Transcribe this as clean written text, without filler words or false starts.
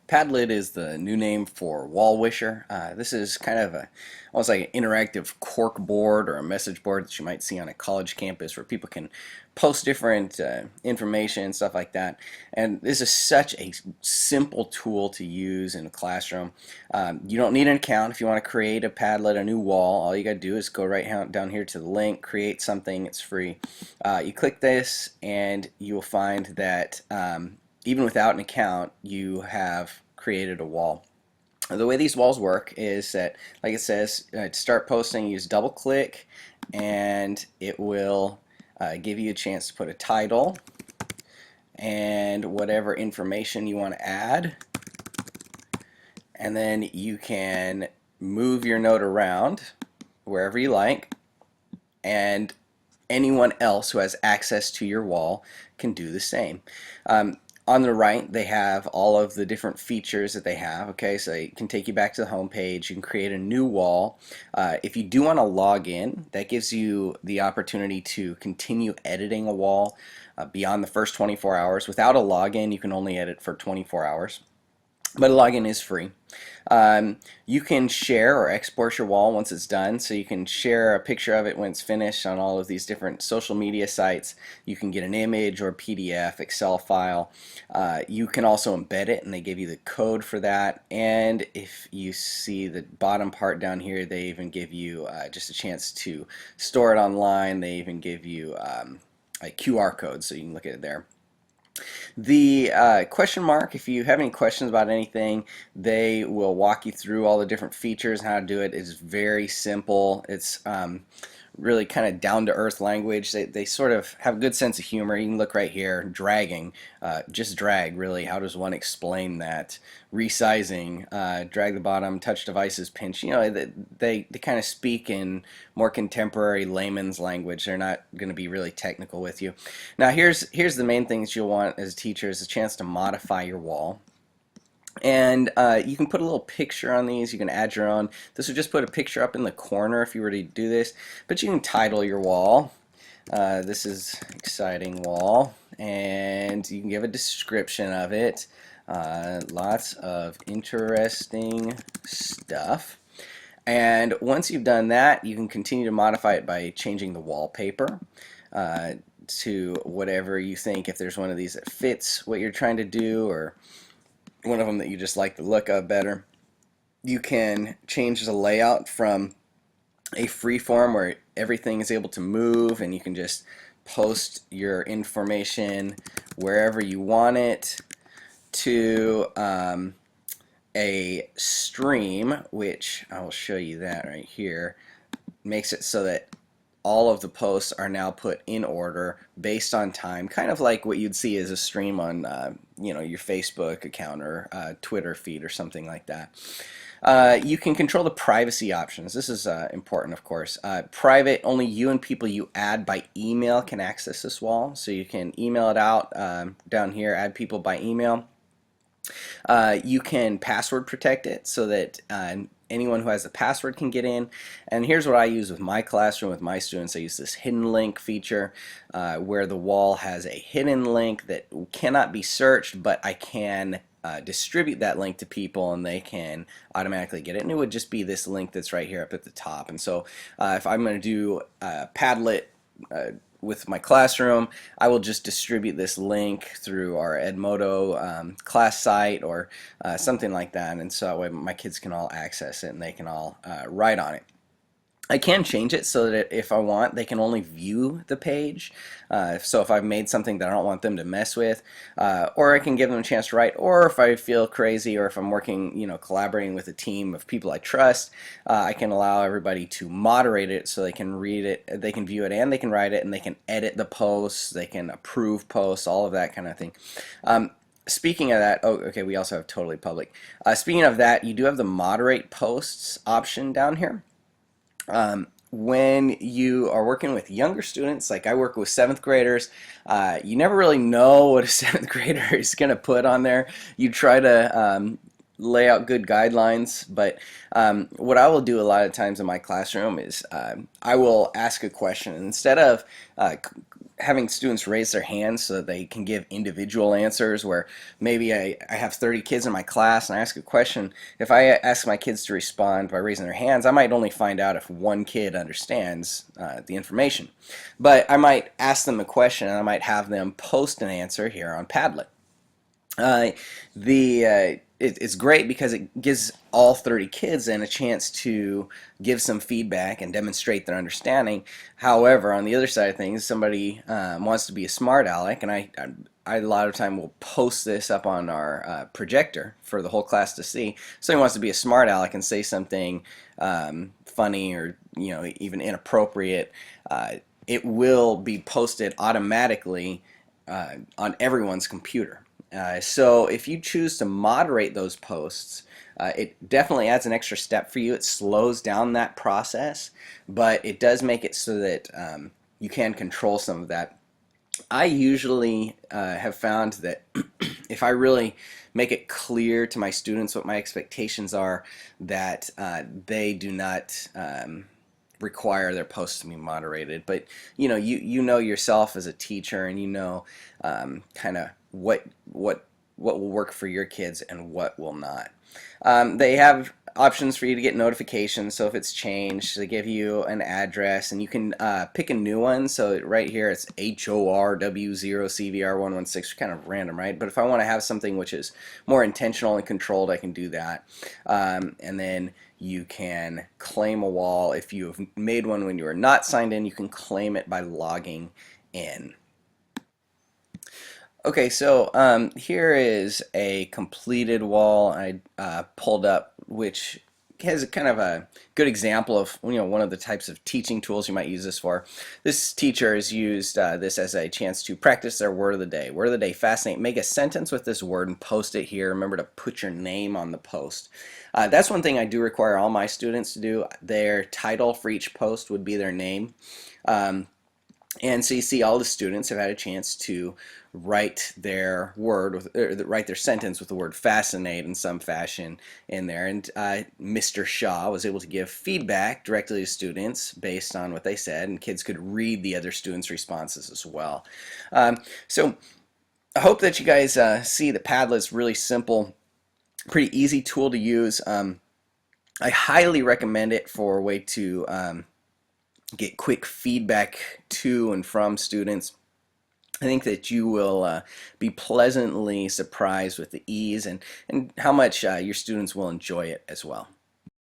Padlet is the new name for wall wisher. This is kind of almost like an interactive cork board or a message board that you might see on a college campus where people can post different information and stuff like that. And this is such a simple tool to use in a classroom. You don't need an account if you want to create a Padlet, a new wall. All you got to do is go right down here to the link, create something. It's free. You click this and you will find that even without an account, you have created a wall. The way these walls work is that, like it says, to start posting, you just double click and it will give you a chance to put a title and whatever information you want to add. And then you can move your note around wherever you like, and anyone else who has access to your wall can do the same. On the right, they have all of the different features that they have. Okay, so it can take you back to the home page. You can create a new wall. If you do want to log in, that gives you the opportunity to continue editing a wall beyond the first 24 hours. Without a login, you can only edit for 24 hours. But a login is free. You can share or export your wall once it's done, so you can share a picture of it when it's finished on all of these different social media sites. You can get an image or PDF, Excel file. You can also embed it, and they give you the code for that. And if you see the bottom part down here, they even give you just a chance to store it online. They even give you a QR code, so you can look at it there. The question mark, if you have any questions about anything, they will walk you through all the different features and how to do it. It's very simple. It's really kind of down-to-earth language. They sort of have a good sense of humor. You can look right here, dragging, just drag really. How does one explain that? Resizing, drag the bottom, touch devices, pinch. You know, they kind of speak in more contemporary layman's language. They're not going to be really technical with you. Now here's the main things you'll want as a teacher is a chance to modify your wall. And you can put a little picture on these. You can add your own. This would just put a picture up in the corner if you were to do this. But you can title your wall. This is exciting wall. And you can give a description of it. Lots of interesting stuff. And once you've done that, you can continue to modify it by changing the wallpaper to whatever you think. If there's one of these that fits what you're trying to do, or one of them that you just like the look of better. You can change the layout from a free form where everything is able to move and you can just post your information wherever you want it, to a stream, which I will show you that right here. Makes it so that all of the posts are now put in order based on time, kind of like what you'd see as a stream on your Facebook account or Twitter feed or something like that. You can control the privacy options. This is important, of course. Private, only you and people you add by email can access this wall. So you can email it out down here, add people by email. You can password protect it so that anyone who has the password can get in. And here's what I use with my classroom with my students. I use this hidden link feature where the wall has a hidden link that cannot be searched, but I can distribute that link to people and they can automatically get it. And it would just be this link that's right here up at the top. And so if I'm going to do Padlet with my classroom, I will just distribute this link through our Edmodo class site or something like that, and so that way my kids can all access it and they can all write on it. I can change it so that if I want, they can only view the page. So if I've made something that I don't want them to mess with, or I can give them a chance to write, or if I feel crazy, or if I'm working, collaborating with a team of people I trust, I can allow everybody to moderate it so they can read it, they can view it, and they can write it, and they can edit the posts, they can approve posts, all of that kind of thing. Speaking of that, oh, okay, we also have totally public. Speaking of that, you do have the moderate posts option down here. When you are working with younger students, like I work with 7th graders, you never really know what a 7th grader is going to put on there. You try to lay out good guidelines, but what I will do a lot of times in my classroom is I will ask a question. Instead of having students raise their hands so that they can give individual answers, where maybe I have 30 kids in my class and I ask a question. If I ask my kids to respond by raising their hands, I might only find out if one kid understands the information. But I might ask them a question and I might have them post an answer here on Padlet. It's great because it gives all 30 kids then a chance to give some feedback and demonstrate their understanding. However, on the other side of things, somebody wants to be a smart aleck, and I a lot of time will post this up on our projector for the whole class to see. Somebody wants to be a smart aleck and say something funny or even inappropriate. It will be posted automatically on everyone's computer. So if you choose to moderate those posts, it definitely adds an extra step for you. It slows down that process, but it does make it so that you can control some of that. I usually have found that if I really make it clear to my students what my expectations are, that they do not require their posts to be moderated. But you know yourself as a teacher, and kind of what will work for your kids and what will not. They have options for you to get notifications, so if it's changed, they give you an address and you can pick a new one. So right here it's HORW0CVR116, kind of random, right? But if I want to have something which is more intentional and controlled, I can do that. And then you can claim a wall. If you have made one when you are not signed in, you can claim it by logging in. Okay, so here is a completed wall I pulled up, which has a kind of a good example of one of the types of teaching tools you might use this for. This teacher has used this as a chance to practice their word of the day. Word of the day, fascinate. Make a sentence with this word and post it here. Remember to put your name on the post. That's one thing I do require all my students to do. Their title for each post would be their name. And so you see all the students have had a chance to write their write their sentence with the word fascinate in some fashion in there. And Mr. Shaw was able to give feedback directly to students based on what they said, and kids could read the other students' responses as well. So I hope that you guys see the Padlet's really simple, pretty easy tool to use. I highly recommend it for a way to get quick feedback to and from students. I think that you will be pleasantly surprised with the ease and how much your students will enjoy it as well.